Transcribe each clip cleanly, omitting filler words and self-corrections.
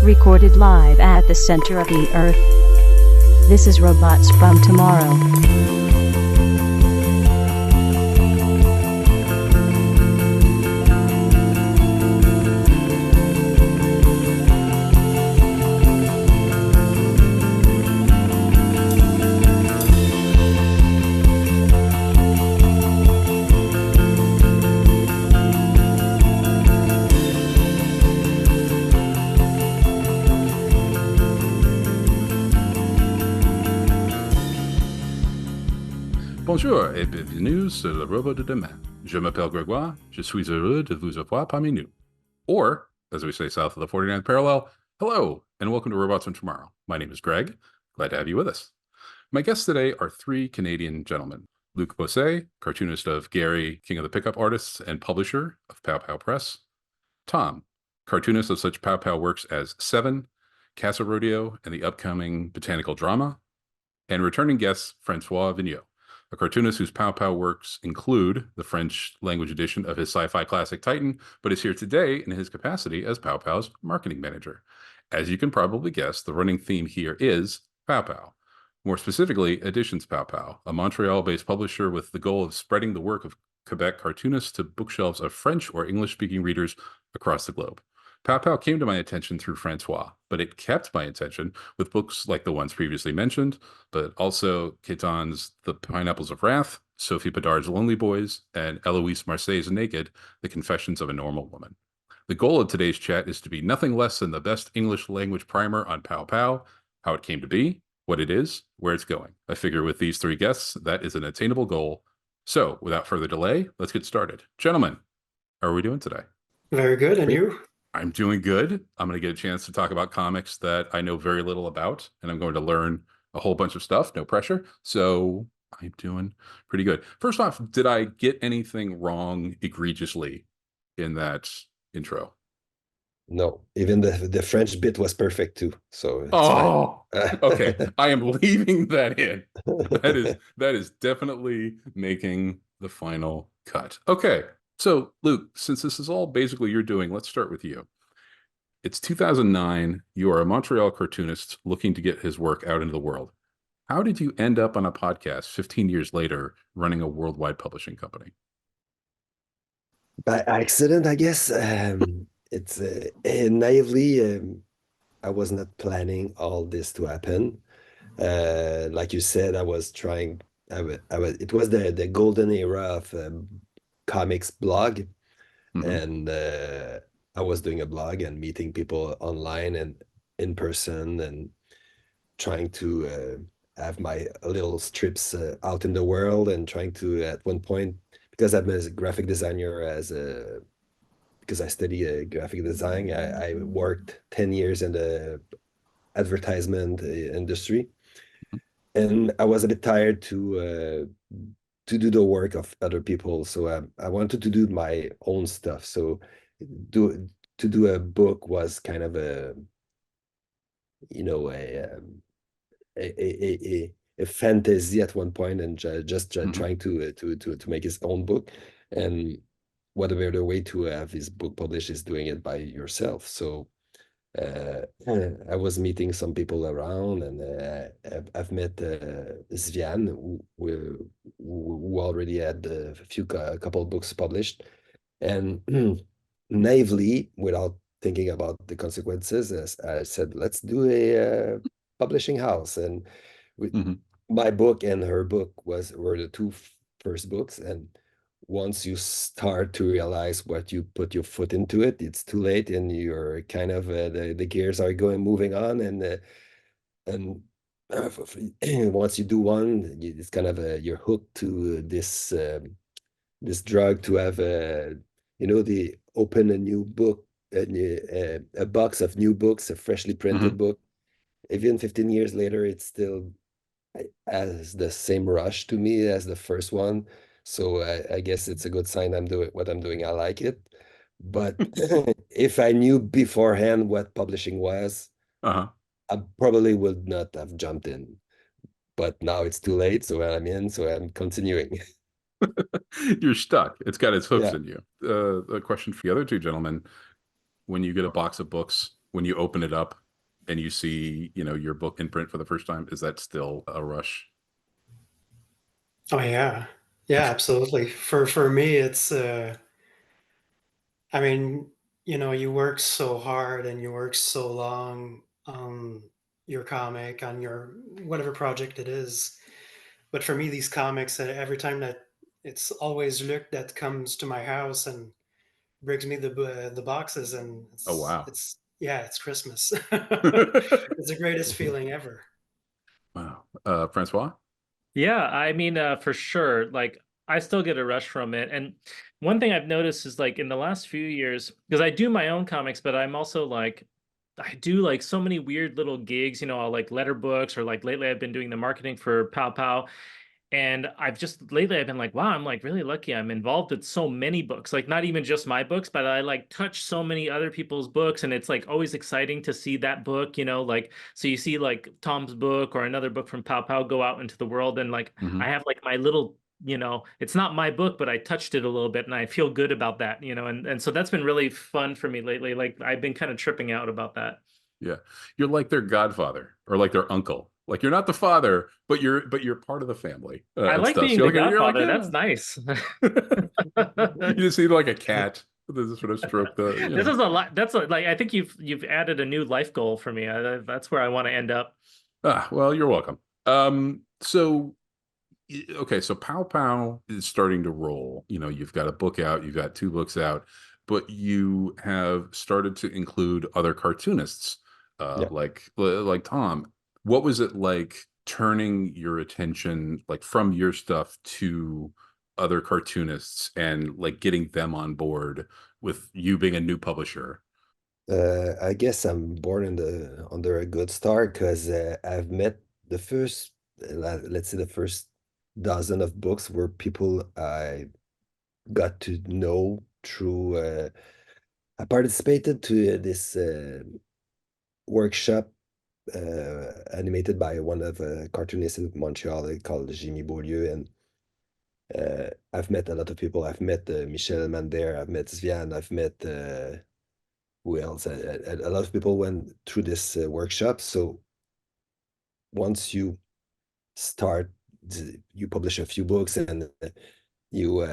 recorded live at the center of the earth. This is Robots from Tomorrow. Bonjour et bienvenue sur le robot de demain. Je m'appelle Grégoire. Je suis heureux de vous avoir parmi nous. Or, as we say south of the 49th parallel, hello and welcome to Robots from Tomorrow. My name is Greg. Glad to have you with us. My guests today are three Canadian gentlemen. Luc Bossé, cartoonist of Gary, King of the Pickup Artists, and publisher of Pow Pow Press. Thom, cartoonist of such Pow Pow works as Seven, Casa Rodeo, and the upcoming Botanical Drama. And returning guest, François Vigneault, a cartoonist whose Pow Pow works include the French language edition of his sci-fi classic Titan, but is here today in his capacity as Pow Pow's marketing manager. As you can probably guess, the running theme here is Pow Pow. More specifically, Editions Pow Pow, a Montreal-based publisher with the goal of spreading the work of Quebec cartoonists to bookshelves of French or English-speaking readers across the globe. Pow Pow came to my attention through Francois, but it kept my attention with books like the ones previously mentioned, but also Cathon's The Pineapples of Wrath, Sophie Bedard's Lonely Boys, and Éloïse Marseille's Naked, The Confessions of a Normal Woman. The goal of today's chat is to be nothing less than the best English language primer on Pow Pow, how it came to be, what it is, where it's going. I figure with these three guests, that is an attainable goal. So without further delay, let's get started. Gentlemen, how are we doing today? Very good, and you? I'm doing good. I'm going to get a chance to talk about comics that I know very little about, and I'm going to learn a whole bunch of stuff, no pressure. So I'm doing pretty good. First off, did I get anything wrong egregiously in that intro? No, even the French bit was perfect too. So it's Oh, fine. okay. I am leaving that in. That is definitely making the final cut. Okay. So, Luc, since this is all basically you're doing, let's start with you. It's 2009. You are a Montreal cartoonist looking to get his work out into the world. How did you end up on a podcast 15 years later running a worldwide publishing company? By accident, I guess. It's naively, I was not planning all this to happen. Like you said, I was trying. It was the golden era of comics blog, and I was doing a blog and meeting people online and in person and trying to have my little strips out in the world, and trying to at one point, because I'm a graphic designer because I study graphic design, I worked 10 years in the advertisement industry, and I was a bit tired to do the work of other people. So I wanted to do my own stuff. So to do a book was kind of a fantasy at one point, and just trying to make his own book. And what a better way to have his book published is doing it by yourself. So I was meeting some people around, and I've met Svian, who already had a couple of books published, and naively, without thinking about the consequences, as I said, let's do a publishing house. And my book and her book were the two first books, and once you start to realize what you put your foot into it, it's too late, and you're kind of the gears are moving on, and once you do one, it's kind of you're hooked to this drug to have the open a new book, a box of new books, a freshly printed book. Even 15 years later, it's still has the same rush to me as the first one. So I guess it's a good sign I'm doing what I'm doing. I like it. But if I knew beforehand what publishing was, I probably would not have jumped in. But now it's too late, so I'm in, so I'm continuing. You're stuck. It's got its hooks in you. A question for the other two gentlemen. When you get a box of books when you open it up and you see, your book in print for the first time? Is that still a rush? Oh yeah. Yeah, absolutely. For me, it's I mean, you work so hard and you work so long on your comic, on your whatever project it is. But for me, these comics, every time that it's always Luc that comes to my house and brings me the boxes, and Oh, wow. it's yeah, it's Christmas. It's the greatest feeling ever. Wow. Francois? Yeah, I mean, for sure. Like, I still get a rush from it. And one thing I've noticed is like in the last few years, because I do my own comics, but I'm also like, I do like so many weird little gigs, I'll like letter books, or like lately I've been doing the marketing for Pow Pow. And I've been like, wow, I'm like really lucky. I'm involved with so many books, like not even just my books, but I like touch so many other people's books. And it's like always exciting to see that book, like, so you see like Thom's book or another book from Pow Pow go out into the world. And like, Mhm. I have like my little, it's not my book, but I touched it a little bit and I feel good about that, and so that's been really fun for me lately. Like I've been kind of tripping out about that. Yeah. You're like their godfather or like their uncle. Like you're not the father, but you're part of the family I and like stuff. being So the you're like, godfather. yeah. That's nice. You just see like a cat. This sort of stroke This is a lot. Like I think you've added a new life goal for me. That's where I want to end up. Well, you're welcome. So okay, so Pow Pow is starting to roll. You've got a book out, you've got two books out, but you have started to include other cartoonists, Yeah. like Thom. What was it like turning your attention like from your stuff to other cartoonists and like getting them on board with you being a new publisher? I guess I'm born under a good start because I've met the first, let's say the first dozen of books were people I got to know through. I participated to this workshop animated by one of cartoonists in Montreal called Jimmy Beaulieu, and I've met a lot of people. I've met Michel Mander, I've met Svian, I've met who else? A lot of people went through this workshop. So once you start, you publish a few books, and you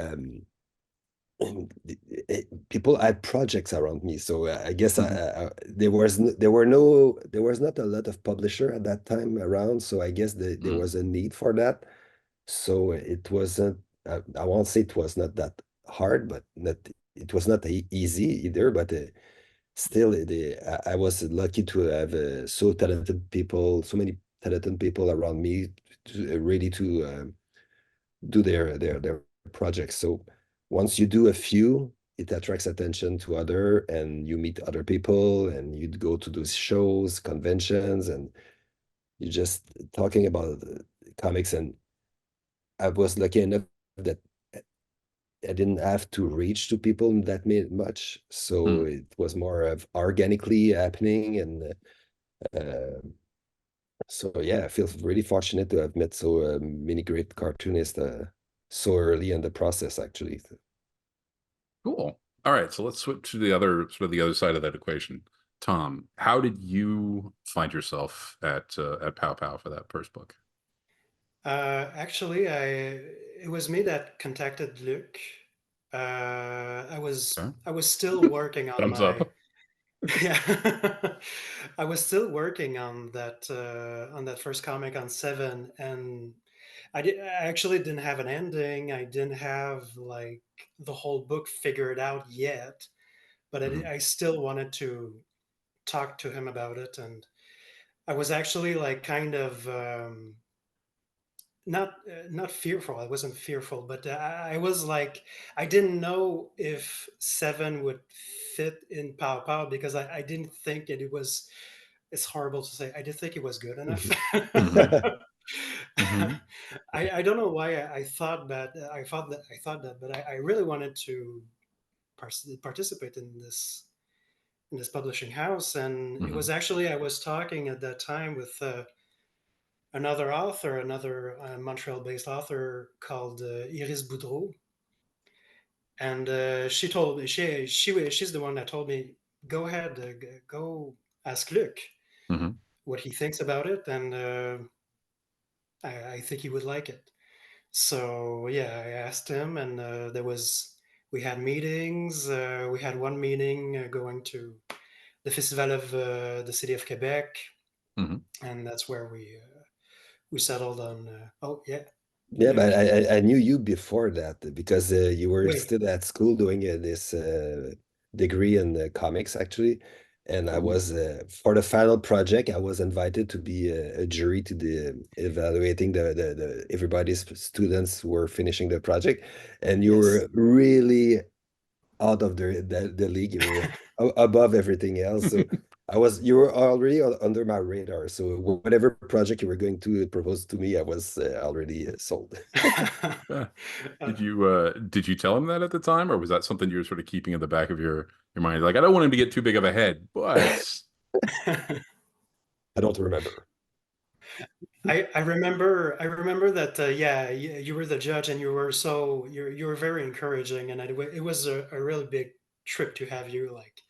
people had projects around me. So I guess there was not a lot of publisher at that time around. So I guess there was a need for that. So it wasn't. I won't say it was not that hard, but it was not easy either. But still, I was lucky to have so many talented people around me, ready to do their projects. So once you do a few, it attracts attention to other, and you meet other people, and you go to those shows, conventions, and you're just talking about comics. And I was lucky enough that I didn't have to reach to people that much, so it was more of organically happening. And so yeah, I feel really fortunate to have met so many great cartoonists so early in the process, actually. Cool. All right, so let's switch to the other side of that equation. Thom, how did you find yourself at Pow Pow for that first book? Actually, it was me that contacted Luc. Okay. I was still working on Thumbs my up. yeah. I was still working on that first comic on Seven, and I actually didn't have an ending. I didn't have like the whole book figured out yet, but I still wanted to talk to him about it, and I was actually like kind of not fearful. I wasn't fearful, but I was like I didn't know if Seven would fit in Pow Pow because I didn't think it was. It's horrible to say. I didn't think it was good enough. Mhm. I don't know why I thought that. I thought that, but I really wanted to participate in this publishing house, and it was actually I was talking at that time with another author, another Montreal-based author called Iris Boudreau, and she told me she's the one that told me go ahead, go ask Luc Mm-hmm. what he thinks about it, and I think he would like it. So yeah, I asked him, and we had meetings. We had one meeting going to the festival of the city of Quebec, Mm-hmm. and that's where we settled on. Oh yeah, Yeah, Luc. but I knew you before that because you were Wait. still at school doing this degree in comics actually, and I was for the final project I was invited to be a jury to the evaluating the everybody's students who were finishing the project, and you Yes. were really out of the league. You were above everything else. So you were already under my radar. So whatever project you were going to propose to me, I was already sold. Yeah. Did you tell him that at the time, or was that something you were sort of keeping in the back of your mind? Like, I don't want him to get too big of a head, but I don't remember. I remember that yeah, you were the judge, and you were very encouraging, and it was a really big trip to have you like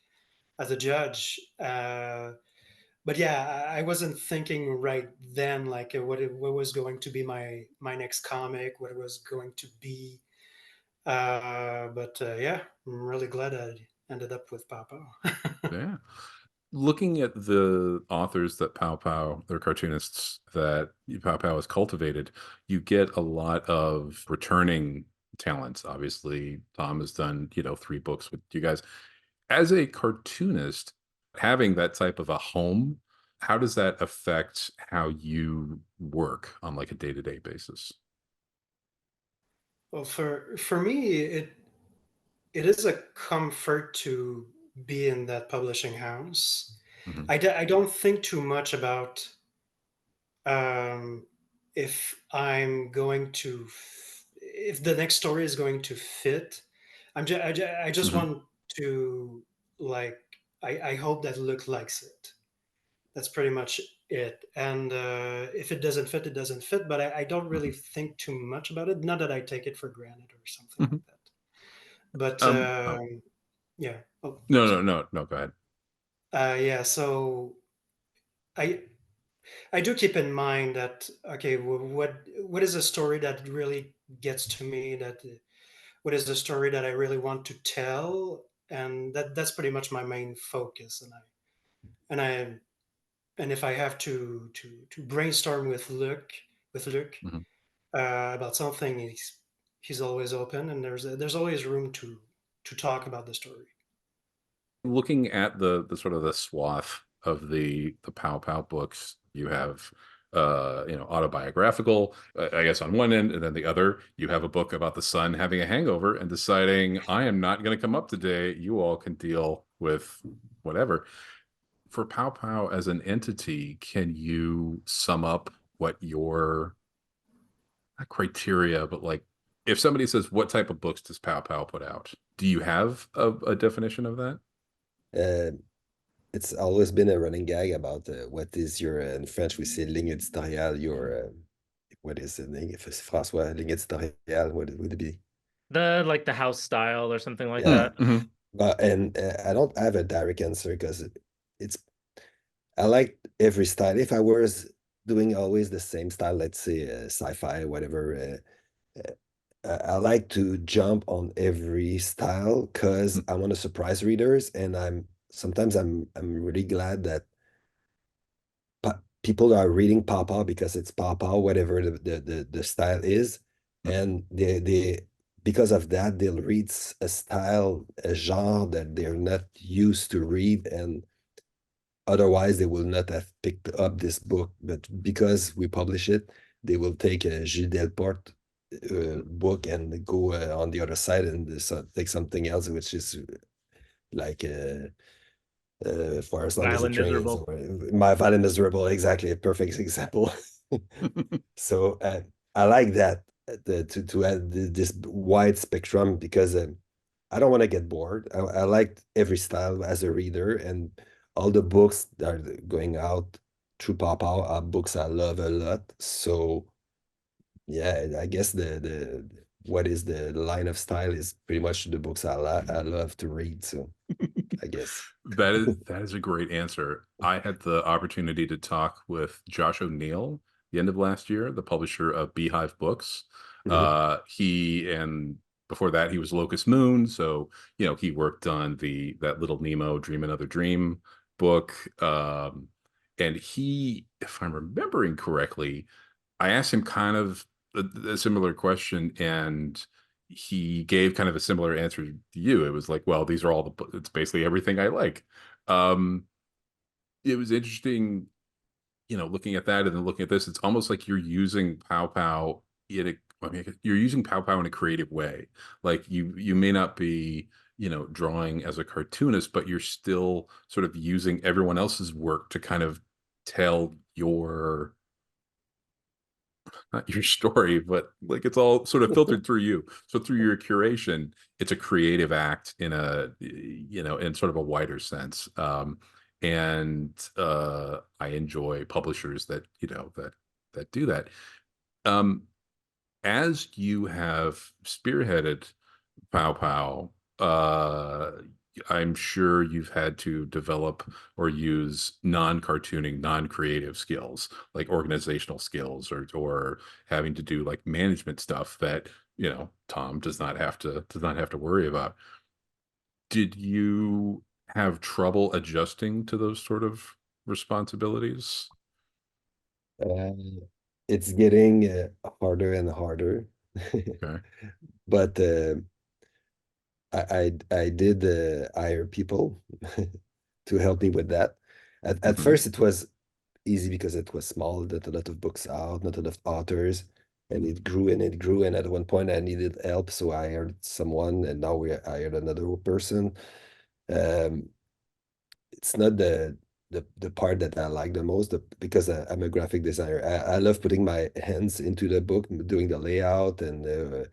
as a judge. But yeah, I wasn't thinking right then like what was going to be my next comic, what it was going to be. But yeah, I'm really glad I ended up with Pow Pow. yeah. Looking at the authors that Pow Pow, they're cartoonists that Pow Pow has cultivated, you get a lot of returning talents. Obviously, Thom has done, 3 books with you guys. As a cartoonist, having that type of a home, how does that affect how you work on like a day-to-day basis? Well, for me, it is a comfort to be in that publishing house. Hmm. I don't think too much about um, if I'm going to, if the next story is going to fit. I just Hmm. want to, like, I hope that Luc likes it. That's pretty much it. And if it doesn't fit, it doesn't fit. But I don't really Hmm. think too much about it. Not that I take it for granted or something Hmm. like that. But Oh, yeah. Oh, no, no, sorry. no, no, go ahead. Yeah. So I I do keep in mind that okay, what is a story that really gets to me? What is the story that I really want to tell? And that's pretty much my main focus. And I and if I have to brainstorm with Luc Mhm. about something, he's always open, and there's always room to talk about the story. Looking at the sort of the swath of the Pow Pow books, you have autobiographical, I guess on one end, and then the other, you have a book about the son having a hangover and deciding, I am not going to come up today. You all can deal with whatever. For Pow Pow as an entity, can you sum up what your not criteria, but like if somebody says, what type of books does Pow Pow put out? Do you have a definition of that? Uh, it's always been a running gag about what is your, in French we say ligne éditoriale, your, what is the name? If it's François, ligne éditoriale, what would it be? The house style or something like Yeah. that. Mm-hmm. And I don't have a direct answer because it's I like every style. If I was doing always the same style, let's say sci-fi, whatever, I like to jump on every style because I want to surprise readers, and I'm really glad that people are reading Pow Pow because it's Pow Pow, whatever the style is, and they because of that they'll read a style, a genre that they're not used to read, and otherwise, they will not have picked up this book, but because we publish it, they will take a Gilles Delporte book and go on the other side and take something else, which is like For as long as it Violent trains, Miserable. or My Violent Miserable, exactly a perfect example. So I like that to add this wide spectrum because I don't want to get bored. I like every style as a reader, and all the books that are going out through Pow Pow are books I love a lot. So yeah, I guess the what is the line of style is pretty much the books I love to read. So I guess. That is a great answer. I had the opportunity to talk with Josh O'Neill the end of last year, the publisher of Beehive Books. He and before that he was Locust Moon, so he worked on that Little Nemo Dream Another Dream book. And he, if I'm remembering correctly, I asked him kind of a similar question, and he gave kind of a similar answer to you. It was like, well, these are all it's basically everything I like. It was interesting, looking at that and then looking at this. It's almost like you're using Pow Pow you're using Pow Pow in a creative way. Like you may not be, drawing as a cartoonist, but you're still sort of using everyone else's work to kind of tell not your story, but like it's all sort of filtered through you. So through your curation, it's a creative act in in sort of a wider sense. And I enjoy publishers that that do that. As you have spearheaded Pow Pow, I'm sure you've had to develop or use non-cartooning, non-creative skills like organizational skills, or having to do like management stuff that Thom does not have to worry about. Did you have trouble adjusting to those sort of responsibilities? Uh, it's getting harder and harder. Okay. But I did hire people to help me with that. At first, it was easy because it was small, not a lot of books out, not a lot of authors, and it grew and it grew. And at one point, I needed help, so I hired someone, and now we hired another person. It's not the part that I like the most, because I'm a graphic designer. I love putting my hands into the book, doing the layout and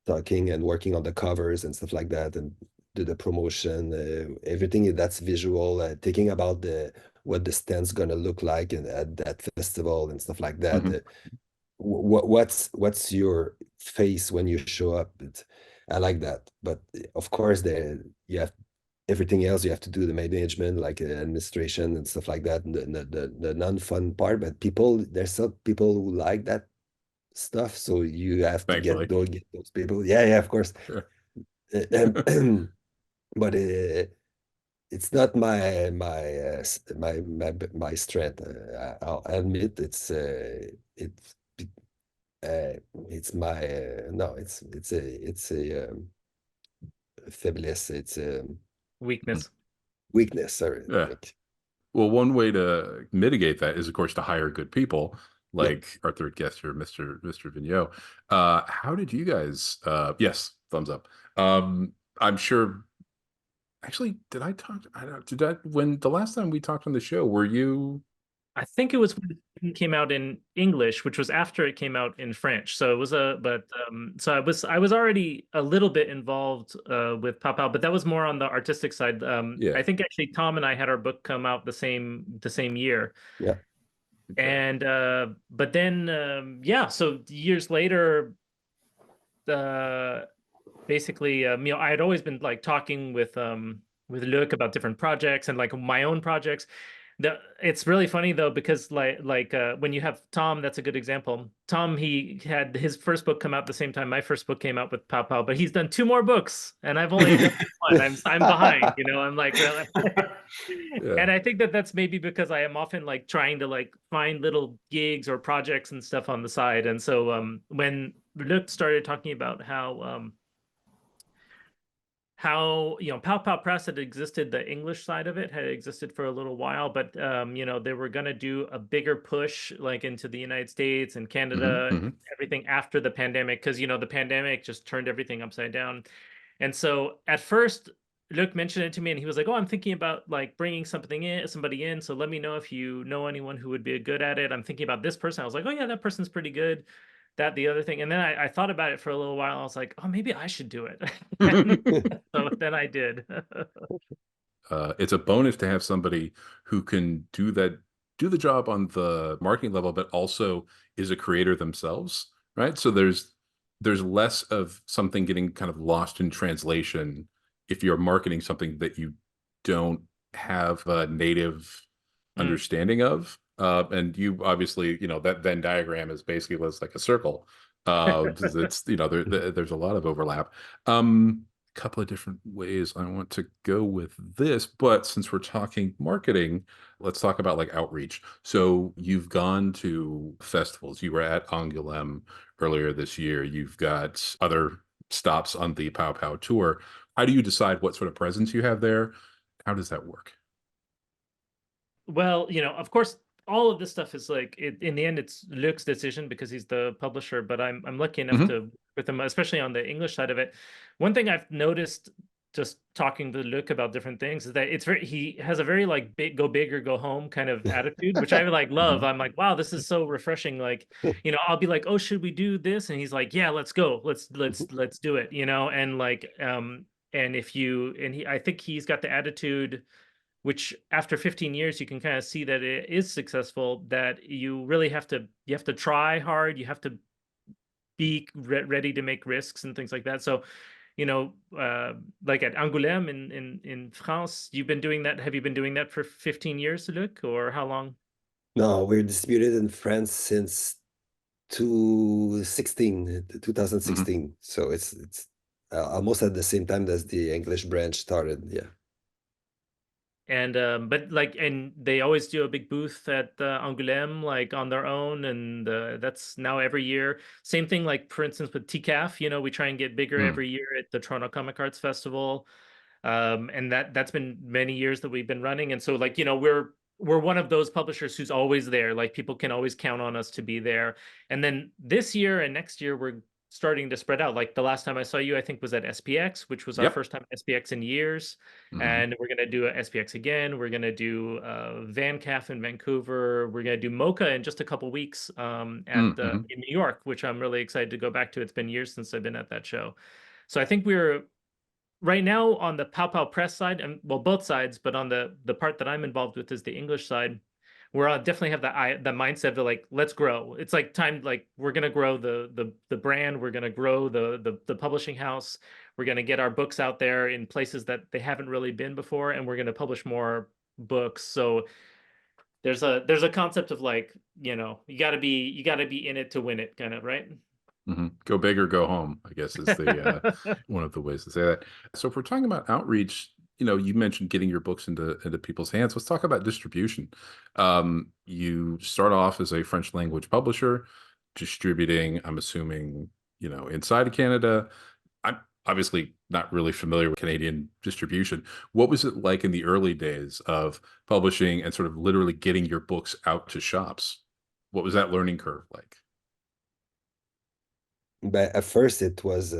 talking and working on the covers and stuff like that, and do the promotion, everything that's visual, thinking about what the stand's gonna look like at that festival and stuff like that. What's your face when you show up? I like that, but of course, you have everything else. You have to do the management, like administration and stuff like that, and the non-fun part. But there's some people who like that stuff, so you have to get Thankfully. those people. Yeah, of course. Sure. But it's not my strength. I'll admit my no, it's a faiblesse. It's a Weakness. weakness. Sorry. Yeah. Well, one way to mitigate that is, of course, to hire good people, like our third guest here, Mr. Vigneault. How did you guys? Yes, thumbs up. I'm sure. Actually, did I talk? When the last time we talked on the show, were you? I think it was when it came out in English, which was after it came out in French. So it was so I was already a little bit involved with Pow Pow, but that was more on the artistic side. Yeah. I think actually Thom and I had our book come out the same year. Yeah. And but then so years later, basically I had always been like talking with Luc about different projects and like my own projects. It's really funny though, because when you have Thom, that's a good example. Thom, he had his first book come out the same time my first book came out with Pow Pow, but he's done 2 more books and I've only done 1. I'm behind, I'm like, really? And I think that's maybe because I am often like trying to like find little gigs or projects and stuff on the side. And so when Luc started talking about how Pow Pow Press had existed, the English side of it had existed for a little while, but they were going to do a bigger push like into the United States and Canada, everything after the pandemic, because the pandemic just turned everything upside down. And so at first Luc mentioned it to me and he was like, oh, I'm thinking about like bringing somebody in, so let me know if you know anyone who would be good at it. I'm thinking about this person. I was like, oh yeah, that person's pretty good. That the other thing. And then I thought about it for a little while. I was like, oh, maybe I should do it. So then I did. It's a bonus to have somebody who can do the job on the marketing level, but also is a creator themselves, right? So there's less of something getting kind of lost in translation if you're marketing something that you don't have a native understanding of. And you obviously, that Venn diagram is basically looks like a circle. It's, there's a lot of overlap. Couple of different ways I want to go with this, but since we're talking marketing, let's talk about like outreach. So you've gone to festivals. You were at Angouleme earlier this year. You've got other stops on the Pow Pow tour. How do you decide what sort of presence you have there? How does that work? Well, of course, all of this stuff is like in the end, it's Luc's decision because he's the publisher. But I'm lucky enough to work with him, especially on the English side of it. One thing I've noticed just talking to Luc about different things is that he has a very like go big or go home kind of attitude, which I like love. I'm like, wow, this is so refreshing. Like, I'll be like, oh, should we do this? And he's like, yeah, let's go, let's do it. And like, I think he's got the attitude, which after 15 years, you can kind of see that it is successful, that you really have to try hard. You have to be ready to make risks and things like that. So, like at Angouleme in France, you've been doing that. Have you been doing that for 15 years, Luc, or how long? No, we're distributed in France since 2016. So it's almost at the same time as the English branch started. Yeah. And but like, and they always do a big booth at Angouleme, like on their own, and that's now every year. Same thing, like for instance with TCAF, we try and get bigger every year at the Toronto Comic Arts Festival, and that's been many years that we've been running. And so like, we're one of those publishers who's always there. Like people can always count on us to be there. And then this year and next year we're starting to spread out. Like the last time I saw you, I think was at SPX, which was our first time at SPX in years. And we're going to do a SPX again. We're going to do VanCaf in Vancouver. We're going to do MoCA in just a couple weeks in New York, which I'm really excited to go back to. It's been years since I've been at that show. So I think we're right now on the Pow Pow Press side, and well, both sides, but on the part that I'm involved with is the English side. We're definitely have the mindset of like, let's grow. It's like time, like we're gonna grow the brand. We're gonna grow the publishing house. We're gonna get our books out there in places that they haven't really been before, and we're gonna publish more books. So there's a concept of like, you gotta be in it to win it, kind of, right? Go big or go home, I guess, is the one of the ways to say that. So if we're talking about outreach, you mentioned getting your books into people's hands. Let's talk about distribution. You start off as a French language publisher, distributing, I'm assuming, inside of Canada. I'm obviously not really familiar with Canadian distribution. What was it like in the early days of publishing and sort of literally getting your books out to shops? What was that learning curve like? But at first it was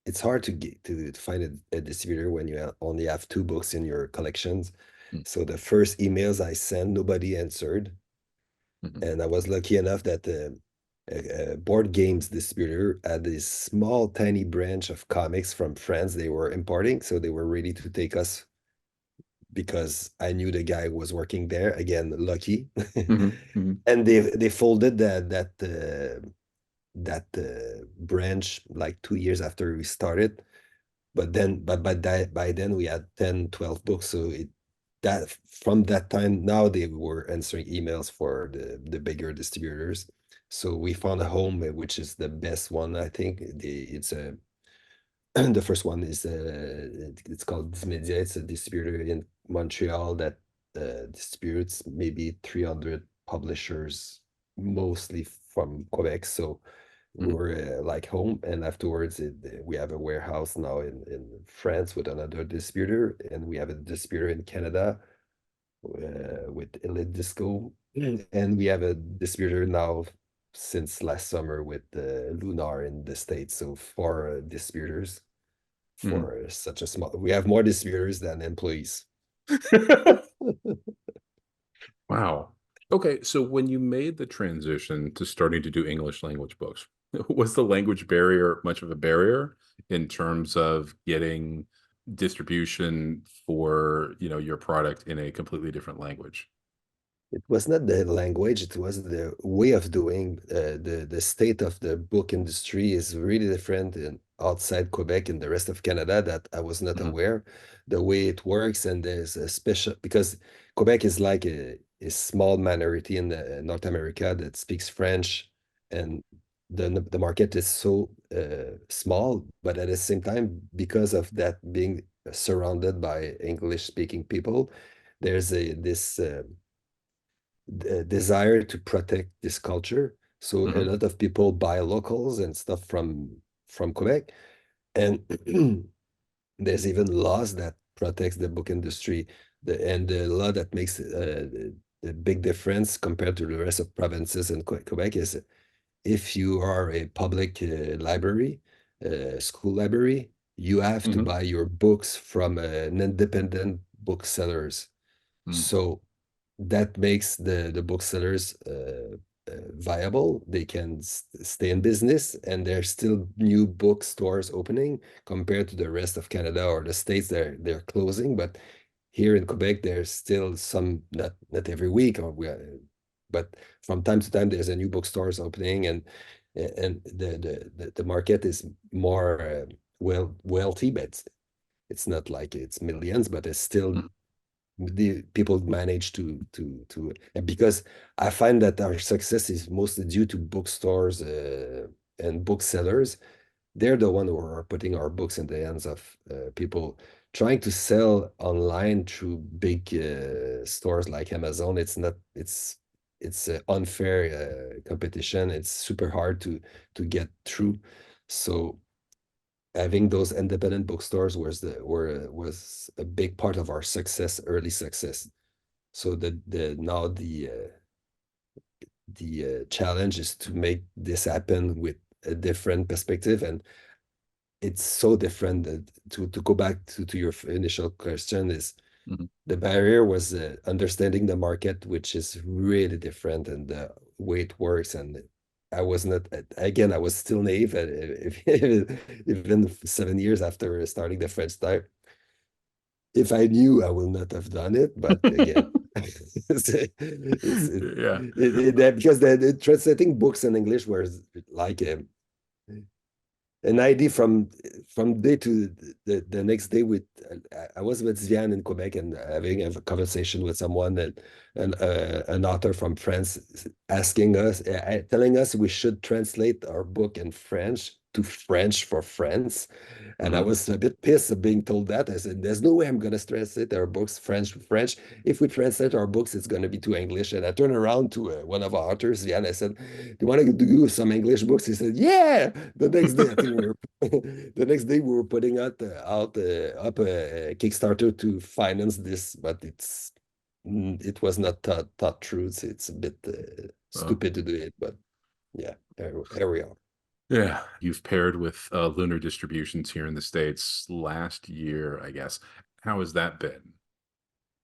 it's hard to find a distributor when you only have 2 books in your collections. So the first emails I sent, nobody answered. And I was lucky enough that a board games distributor had this small tiny branch of comics from France they were importing, so they were ready to take us because I knew the guy was working there. Again, lucky. And they folded that branch like 2 years after we started, but by then we had 10-12 books. So that from that time, now they were answering emails for the bigger distributors. So we found a home, which is the best one. I think it's a the first one is it's called Dismedia. It's a distributor in Montreal that distributes maybe 300 publishers, mostly from Quebec. So we're like home. And afterwards, we have a warehouse now in France with another distributor, and we have a distributor in Canada with Elite Disco, and we have a distributor now since last summer with Lunar in the States. So 4 distributors for such a small. We have more distributors than employees. Wow. Okay, so when you made the transition to starting to do English language books, was the language barrier much of a barrier in terms of getting distribution for, your product in a completely different language? It was not the language, it was the way of doing. The state of the book industry is really different in outside Quebec in the rest of Canada that I was not aware the way it works. And there's a special, because Quebec is like a small minority in North America that speaks French, and the market is so small, but at the same time, because of that being surrounded by English speaking people, there's this desire to protect this culture. So a lot of people buy locals and stuff from Quebec, and there's even laws that protects the book industry. And the law that makes the big difference compared to the rest of provinces in Quebec is if you are a public library, school library, you have to buy your books from an independent booksellers. So that makes the booksellers viable. They can stay in business, and there's still new bookstores opening compared to the rest of Canada or the States. They're closing, but here in Quebec, there's still some, not every week, but from time to time, there's a new bookstores opening, and the market is more wealthy, but it's not like it's millions, but it's still the people manage to and because I find that our success is mostly due to bookstores and booksellers. They're the one who are putting our books in the hands of people trying to sell online through big stores like Amazon. It's unfair competition. It's super hard to get through. So having those independent bookstores was a big part of our success, early success. So now the challenge is to make this happen with a different perspective, and it's so different that to go back to your initial question is the barrier was understanding the market, which is really different, and the way it works. And I was not, again, I was still naive, even 7 years after starting the French type. If I knew, I would not have done it. But again, because the translating books in English was like an idea from day to the next day. With I was with Viviane in Quebec and having a conversation with someone, and an author from France asking us, telling us we should translate our book in French to French for France. And I was a bit pissed of being told that. I said, there's no way I'm going to translate our books French to French. If we translate our books, it's going to be to English. And I turned around to one of our authors, Viviane. I said, do you want to do some English books? He said, yeah. The next day, I think we were putting up a Kickstarter to finance this, but it was not thought through. It's a bit stupid to do it, but yeah, there we are. Yeah, you've paired with Lunar Distributions here in the States last year, I guess. How has that been?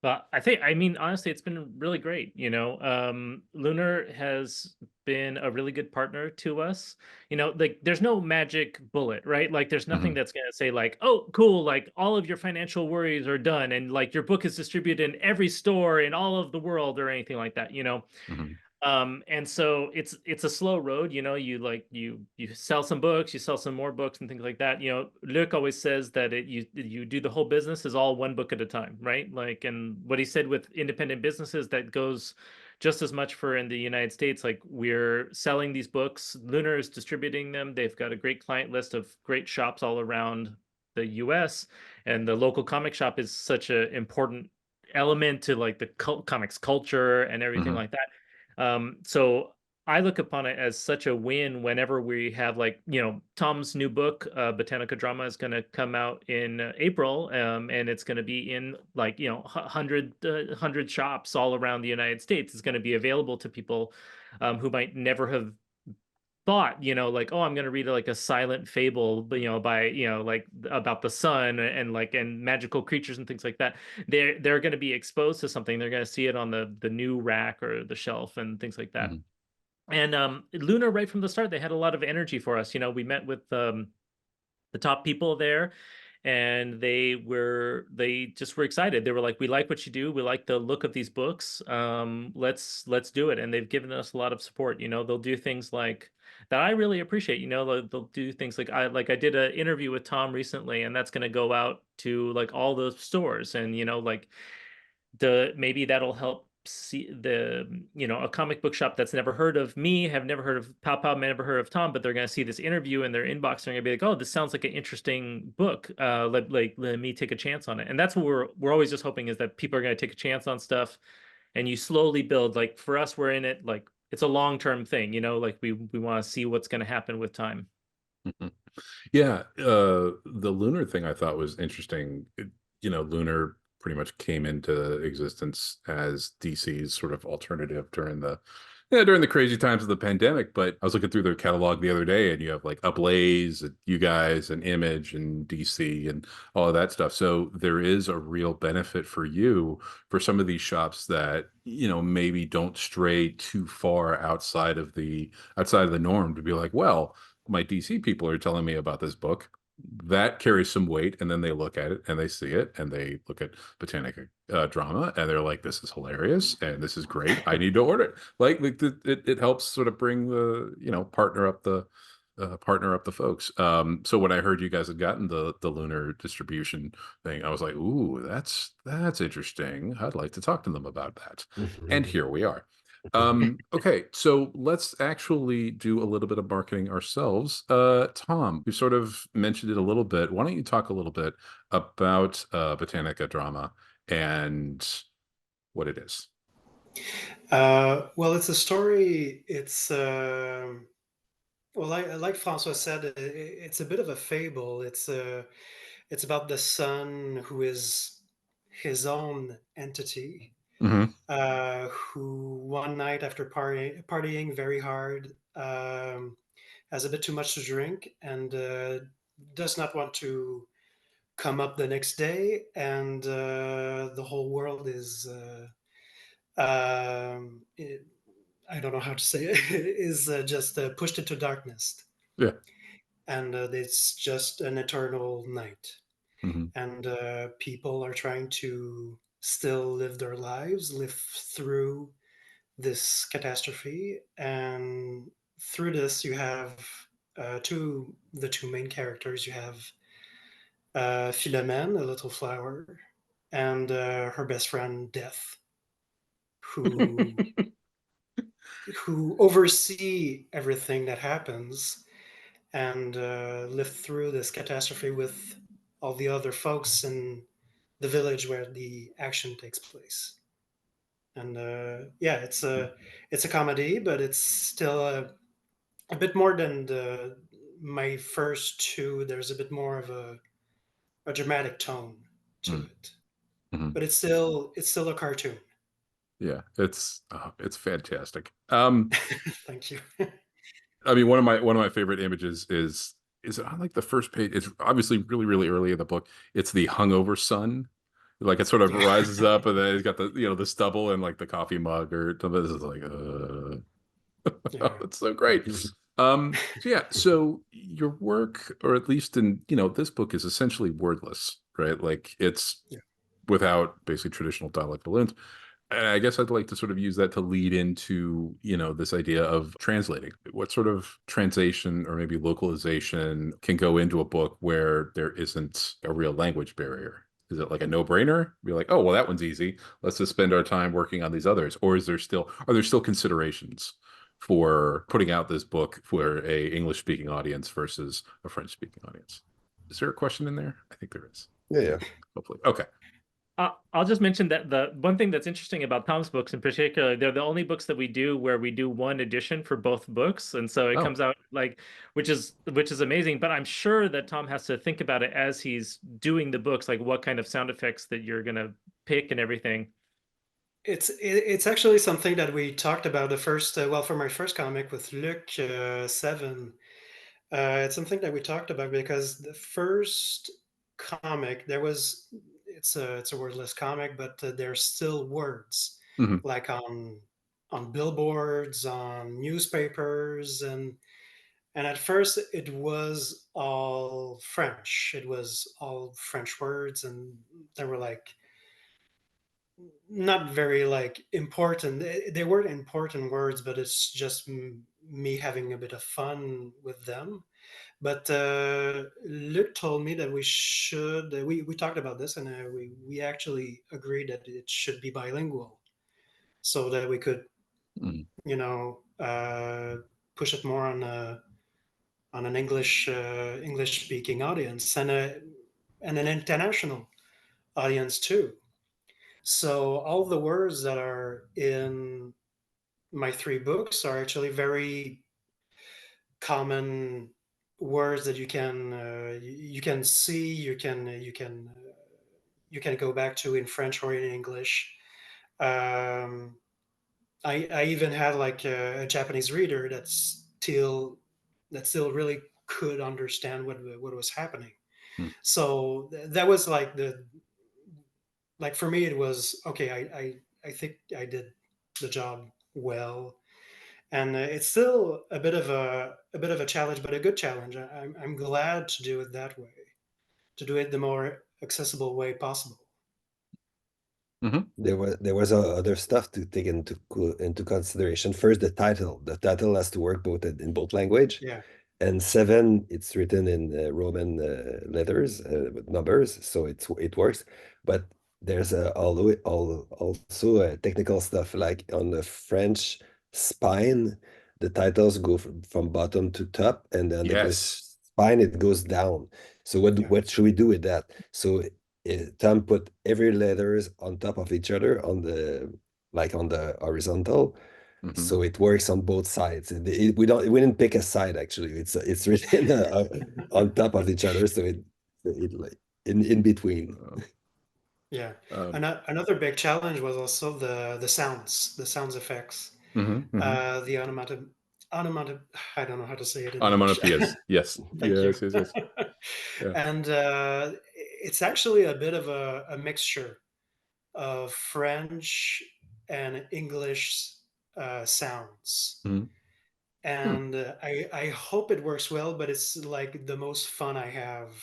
I mean, honestly, it's been really great. Lunar has been a really good partner to us. Like there's no magic bullet, right? Like there's nothing that's going to say like, oh, cool, like all of your financial worries are done and like your book is distributed in every store in all of the world or anything like that, and so it's a slow road. You sell some books, you sell some more books and things like that. Luc always says that you do the whole business is all one book at a time, right? Like, and what he said with independent businesses, that goes just as much for in the United States. Like, we're selling these books, Lunar is distributing them, they've got a great client list of great shops all around the US, and the local comic shop is such an important element to like the comics culture and everything like that. So I look upon it as such a win whenever we have like, Thom's new book, Botanica Drama, is going to come out in April, and it's going to be in like, 100 shops all around the United States. It's going to be available to people who might never have thought, like, oh, I'm going to read like a silent fable, by, like about the sun and like, and magical creatures and things like that. They're going to be exposed to something. They're going to see it on the new rack or the shelf and things like that. And Lunar, right from the start, they had a lot of energy for us. We met with the top people there, and they just were excited. They were like, we like what you do, we like the look of these books, let's do it. And they've given us a lot of support. They'll do things like that I really appreciate. They'll do things like I did an interview with Thom recently, and that's going to go out to like all the stores, and like maybe that'll help see a comic book shop that's never heard of me, have never heard of Pow Pow, never heard of Thom, but they're going to see this interview in their inbox. They're going to be like, oh, this sounds like an interesting book. Let me take a chance on it. And that's what we're always just hoping, is that people are going to take a chance on stuff, and you slowly build. Like for us, we're in it like it's a long-term thing, like we want to see what's going to happen with time. Mhm. Yeah, the lunar thing I thought was interesting. Lunar pretty much came into existence as DC's sort of alternative during the crazy times of the pandemic. But I was looking through their catalog the other day, and you have like Ablaze, and you guys, and Image, and DC, and all of that stuff. So there is a real benefit for you for some of these shops that maybe don't stray too far outside of the norm, to be like, well, my DC people are telling me about this book. That carries some weight, and then they look at it and they see it, and they look at Botanica Drama, and they're like, this is hilarious and this is great, I need to order it. It helps sort of bring partner up the folks. So when I heard you guys had gotten the Lunar Distribution thing, I was like, ooh, that's interesting, I'd like to talk to them about that. And here we are. Okay, so let's actually do a little bit of marketing ourselves. Thom, you sort of mentioned it a little bit. Why don't you talk a little bit about Botanica Drama and what it is? Well, it's a story. Well, like Francois said, it's a bit of a fable. It's about the son who is his own entity, Hmm. who one night after partying very hard, has a bit too much to drink, and does not want to come up the next day, and the whole world is it, I don't know how to say it, is just pushed into darkness, Yeah. and it's just an eternal night, Hmm. and people are trying to still live their lives, live through this catastrophe, and through this you have the two main characters. You have Philomene, a little flower, and her best friend Death, who who oversee everything that happens, and live through this catastrophe with all the other folks in the village where the action takes place. And yeah, it's a comedy, but it's still a bit more than my first two. There's a bit more of a dramatic tone to it, Hmm. but it's still a cartoon. Yeah, it's fantastic. Thank you. I mean, one of my favorite images is on like the first page. It's obviously really, really early in the book. It's the hungover sun. Like it sort of Yeah. rises up, and then it's got the stubble and like the coffee mug or something. This is like, Yeah. it's so great. So yeah, so your work, or at least in this book, is essentially wordless, right? Like it's Yeah. without basically traditional dialect balloons. And I guess I'd like to sort of use that to lead into, this idea of translating. What sort of translation or maybe localization can go into a book where there isn't a real language barrier? Is it like a no-brainer? Be like, oh, well, that one's easy. Let's just spend our time working on these others. Or are there still considerations for putting out this book for a English-speaking audience versus a French-speaking audience? Is there a question in there? I think there is. Yeah. Hopefully. Okay. I'll just mention that the one thing that's interesting about Thom's books in particular, they're the only books that we do where we do one edition for both books, and so it Oh. comes out like, which is amazing. But I'm sure that Thom has to think about it as he's doing the books, like what kind of sound effects that you're gonna pick and everything. It's actually something that we talked about the first well, for my first comic with Luc 7. It's something that we talked about because the first comic there was it's a wordless comic, but there's still words Mhm. like on billboards, on newspapers, and at first it was all French. It was all French words, and there were like not very like important. They weren't important words, but it's just me having a bit of fun with them. But Luc told me that we should. We talked about this, and we actually agreed that it should be bilingual, so that we could, Mm. you know, push it more on an English speaking audience and an international audience too. So all the words that are in my three books are actually very common words that you can see, you can go back to in French or in English. Um, I even had like a Japanese reader that still really could understand what was happening. Mm. So that was like like for me it was okay. I think I did the job well, and it's still a bit of a challenge, but a good challenge. I'm glad to do it that way, to do it the more accessible way possible. Mm-hmm. There was other stuff to take into consideration. First, the title. The title has to work in both language. Yeah, And 7, it's written in Roman letters with numbers, so it works. But there's also technical stuff like on the French spine, the titles go from bottom to top, and on the English Yes. spine it goes down. So Yeah. what should we do with that? So Thom put every letters on top of each other on the horizontal, Mm-hmm. so it works on both sides. We didn't pick a side actually. It's written on top of each other, so it like in between. Yeah. Um, Another big challenge was also the sounds effects, mm-hmm, mm-hmm. the onomatopoeia. I don't know how to say it in English. Onomatopoeias. Yes. Thank you. Yes. Yes. Yes. Yeah. And it's actually a bit of a mixture of French and English sounds. Mm-hmm. And I hope it works well, but it's like the most fun I have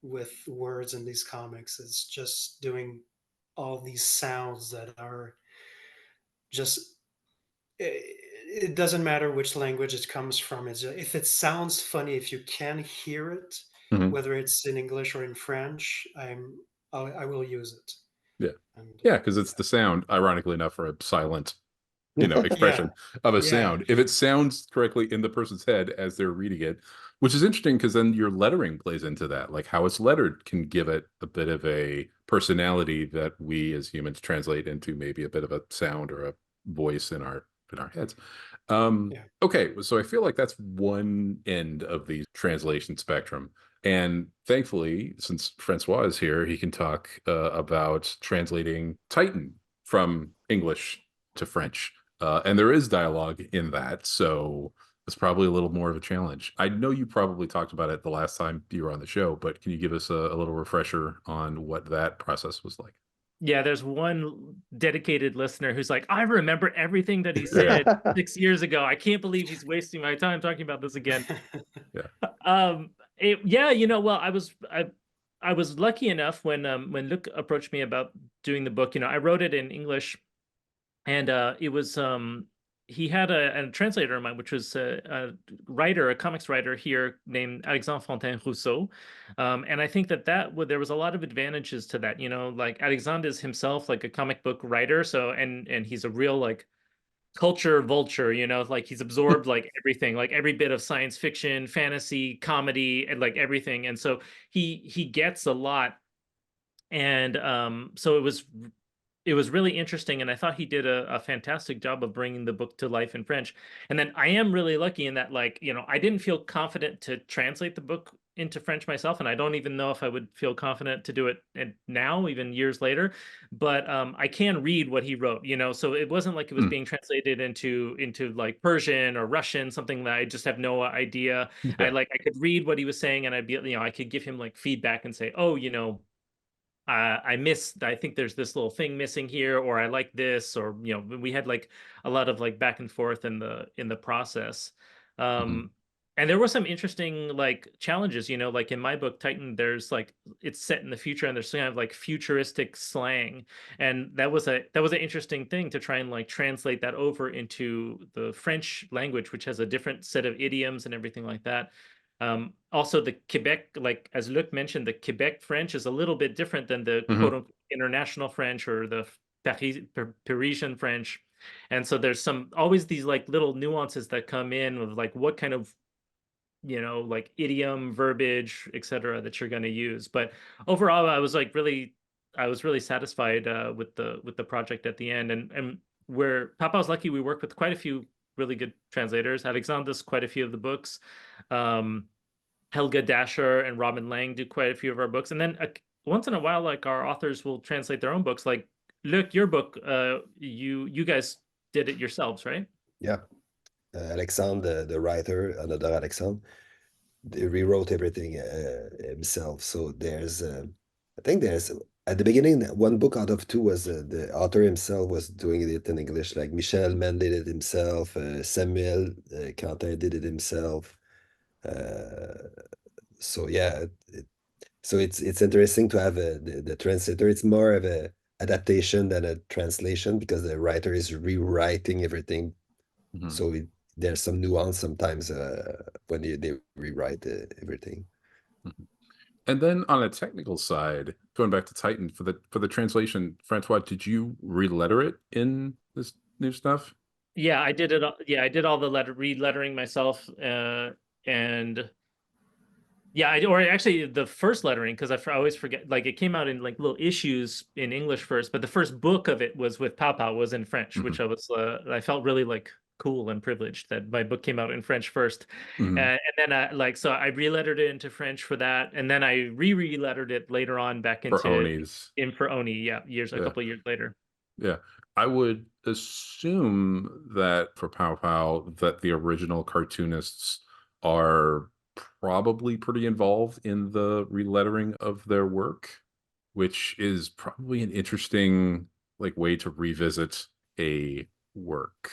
with words in these comics is just doing all these sounds that are just it doesn't matter which language it comes from. If it sounds funny, if you can hear it, Mm-hmm. whether it's in English or in French, I will use it. Yeah. And, Yeah, because it's the sound, ironically enough, for a silent, expression of a yeah, sound. If it sounds correctly in the person's head as they're reading it, which is interesting because then your lettering plays into that. Like how it's lettered can give it a bit of a personality that we as humans translate into maybe a bit of a sound or a voice in our heads. yeah. Okay, so I feel like that's one end of the translation spectrum. And thankfully, since Francois is here, he can talk about translating Titan from English to French. And there is dialogue in that, so it's probably a little more of a challenge. I know you probably talked about it the last time you were on the show, but can you give us a little refresher on what that process was like? Yeah, there's one dedicated listener who's like, I remember everything that he said 6 years ago. I can't believe he's wasting my time talking about this again. Yeah. Well, I was lucky enough when Luc approached me about doing the book. I wrote it in English, and it was he had a translator of mine, which was a writer, a comics writer here named Alexandre Fontaine-Rousseau. And I think that there was a lot of advantages to that. Like Alexandre is himself like a comic book writer. So, and he's a real like culture vulture, like he's absorbed like everything, like every bit of science fiction, fantasy, comedy, and like everything. And so he gets a lot. And so it was really interesting, and I thought he did a fantastic job of bringing the book to life in French. And then I am really lucky in that, like, I didn't feel confident to translate the book into French myself, and I don't even know if I would feel confident to do it now, even years later. But I can read what he wrote, so it wasn't like it was being translated into like Persian or Russian, something that I just have no idea. Yeah. I could read what he was saying, and I'd be, I could give him like feedback and say, oh, I think there's this little thing missing here, or I like this, or we had like a lot of like back and forth in the process. And there were some interesting like challenges, you know, like in my book Titan, there's like it's set in the future and there's kind of like futuristic slang, and that was an interesting thing to try and like translate that over into the French language, which has a different set of idioms and everything like that. Also, the Quebec, like as Luc mentioned, the Quebec French is a little bit different than the quote unquote international French or the Parisian French. And so there's always these like little nuances that come in of like what kind of, you know, like idiom, verbiage, etc., that you're going to use. But overall, I was really satisfied with the project at the end. And where Pow Pow's lucky, we work with quite a few really good translators. Alexander's quite a few of the books. Helga Dasher and Robin Lang do quite a few of our books. And then once in a while, like our authors will translate their own books. Like Luc, your book, you guys did it yourselves, right? Yeah. Alexandre, the writer, another Alexandre, they rewrote everything himself. So there's, I think there's, at the beginning, one book out of two was the author himself was doing it in English. Like Michel Mann did it himself, Samuel Quentin did it himself. So yeah, so it's interesting to have the translator. It's more of a adaptation than a translation because the writer is rewriting everything. So there's some nuance sometimes when they rewrite everything. And then on a technical side, going back to Titan for the translation, Francois, did you reletter it in this new stuff? Yeah, I did it. Yeah, I did all the relettering myself, and yeah, or actually the first lettering, because I always forget. Like it came out in like little issues in English first, but the first book of it was with Pow Pow was in French, which I felt really like cool and privileged that my book came out in French first. And then so I relettered it into French for that, and then I relettered it later on back into for Oni, yeah, a couple of years later. Yeah, I would assume that for Pow Pow that the original cartoonists are probably pretty involved in the relettering of their work, which is probably an interesting like way to revisit a work.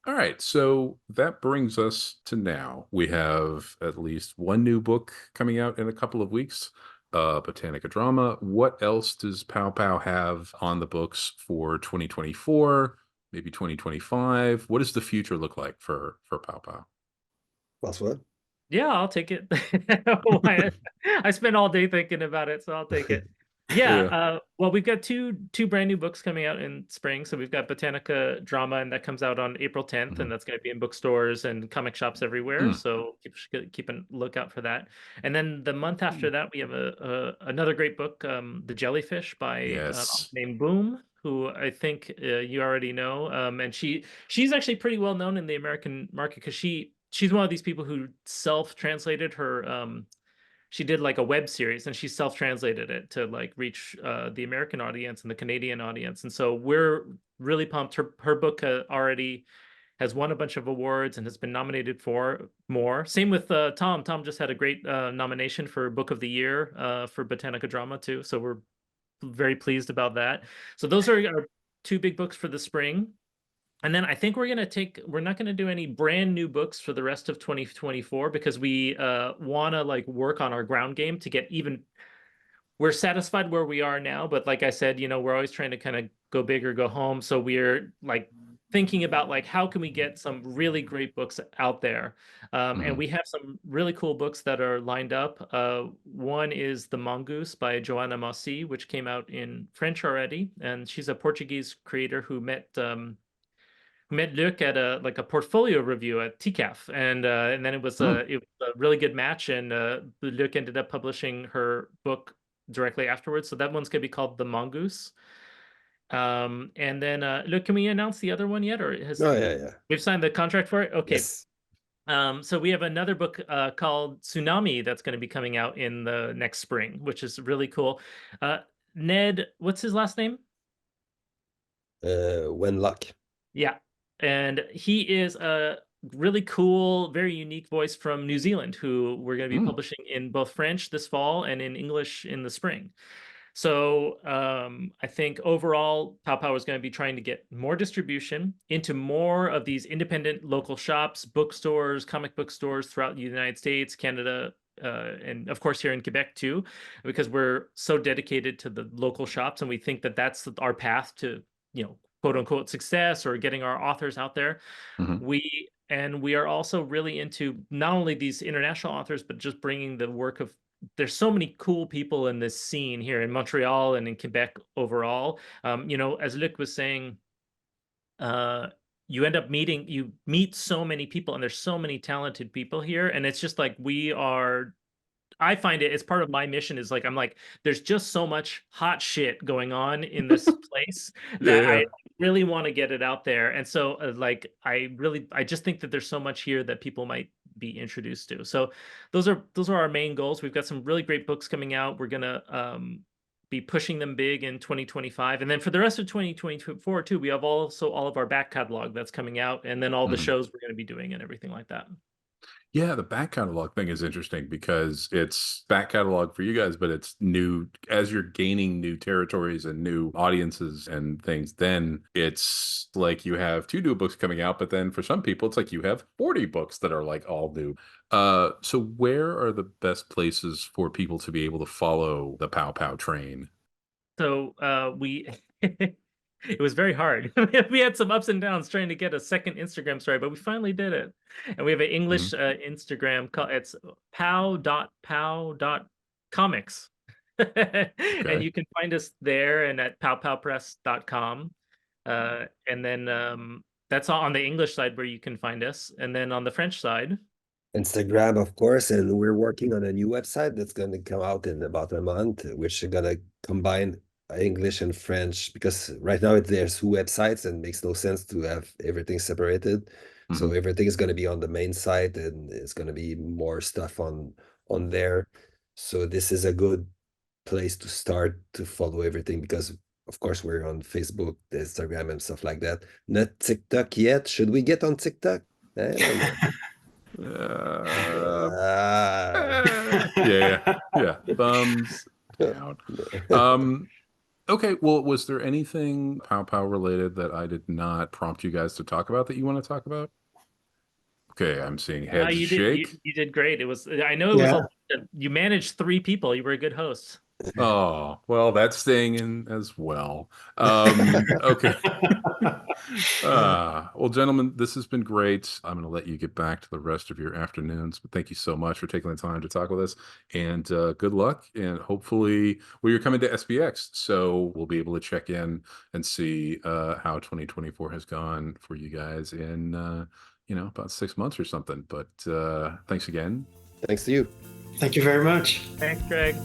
All right, so that brings us to now. We have at least one new book coming out in a couple of weeks, Botanica Drama. What else does Pow Pow have on the books for 2024, maybe 2025? What does the future look like for Pow Pow? François? Yeah, I'll take it. I spent all day thinking about it, so I'll take it. Yeah, well, we've got two brand new books coming out in spring. So we've got Botanica Drama, and that comes out on April 10th, and that's going to be in bookstores and comic shops everywhere. So keep a lookout for that. And then the month after that, we have another great book, The Jellyfish by named Boom, who I think you already know. And she's actually pretty well known in the American market because she's one of these people who self-translated her. She did like a web series and she self-translated it to like reach the American audience and the Canadian audience. And so we're really pumped. Her book already has won a bunch of awards and has been nominated for more. Same with Thom. Thom just had a great nomination for Book of the Year for Botanica Drama too. So we're very pleased about that. So those are our two big books for the spring. And then I think we're not going to do any brand new books for the rest of 2024 because we want to like work on our ground game to get even. We're satisfied where we are now, but like I said, you know, we're always trying to kind of go big or go home. So we're like thinking about like how can we get some really great books out there, and we have some really cool books that are lined up. One is The Mongoose by Joanna Mossi, which came out in French already, and she's a Portuguese creator who met Luc at a portfolio review at TCAF, and then it was a really good match, and Luc ended up publishing her book directly afterwards. So that one's gonna be called The Mongoose. And then Luc, can we announce the other one yet, or yeah, we've signed the contract for it? Okay. Yes. So we have another book called Tsunami that's going to be coming out in the next spring, which is really cool. Ned, what's his last name? Wenlock. Yeah. And he is a really cool, very unique voice from New Zealand who we're going to be publishing in both French this fall and in English in the spring. So I think overall, Pow Pow is going to be trying to get more distribution into more of these independent local shops, bookstores, comic book stores throughout the United States, Canada, and of course here in Quebec too, because we're so dedicated to the local shops, and we think that that's our path to, quote unquote success or getting our authors out there. Mhm. We are also really into not only these international authors, but just bringing the work of. There's so many cool people in this scene here in Montreal and in Quebec overall. As Luc was saying, you meet so many people, and there's so many talented people here, and it's just like I find it's part of my mission is like, I'm like, there's just so much hot shit going on in this place that Yeah. I really want to get it out there. And so I just think that there's so much here that people might be introduced to. So those are our main goals. We've got some really great books coming out. We're going to be pushing them big in 2025. And then for the rest of 2024 too, we have also all of our back catalog that's coming out, and then all the Mhm. shows we're going to be doing and everything like that. Yeah, the back catalog thing is interesting because it's back catalog for you guys, but it's new as you're gaining new territories and new audiences and things. Then it's like you have 2 new books coming out, but then for some people, it's like you have 40 books that are like all new. So where are the best places for people to be able to follow the Pow Pow train? So we it was very hard. We had some ups and downs trying to get a second Instagram story, but we finally did it. And we have an English Instagram called it's pow.pow.comics. And you can find us there and at powpowpress.com. And then that's all on the English side where you can find us. And then on the French side, Instagram, of course, and we're working on a new website that's going to come out in about a month, which is going to combine English and French, because right now there's 2 websites and it makes no sense to have everything separated. So Mhm. everything is going to be on the main site, and it's going to be more stuff on there. So this is a good place to start to follow everything, because of course we're on Facebook, Instagram, and stuff like that. Not TikTok yet. Should we get on TikTok? I don't know. Yeah. Thumbs down. Okay, well, was there anything Pow Pow related that I did not prompt you guys to talk about that you want to talk about? Okay, I'm seeing heads you shake. did great. I know it was Yeah. you managed 3 people. You were a good host. Oh, well, that's staying in as well. Okay. Well, gentlemen, this has been great. I'm going to let you get back to the rest of your afternoons, but thank you so much for taking the time to talk with us, and good luck. And hopefully, well, you're coming to SBX, so we'll be able to check in and see how 2024 has gone for you guys in about 6 months or something. But thanks again. Thanks to you. Thank you very much. Thanks, Greg.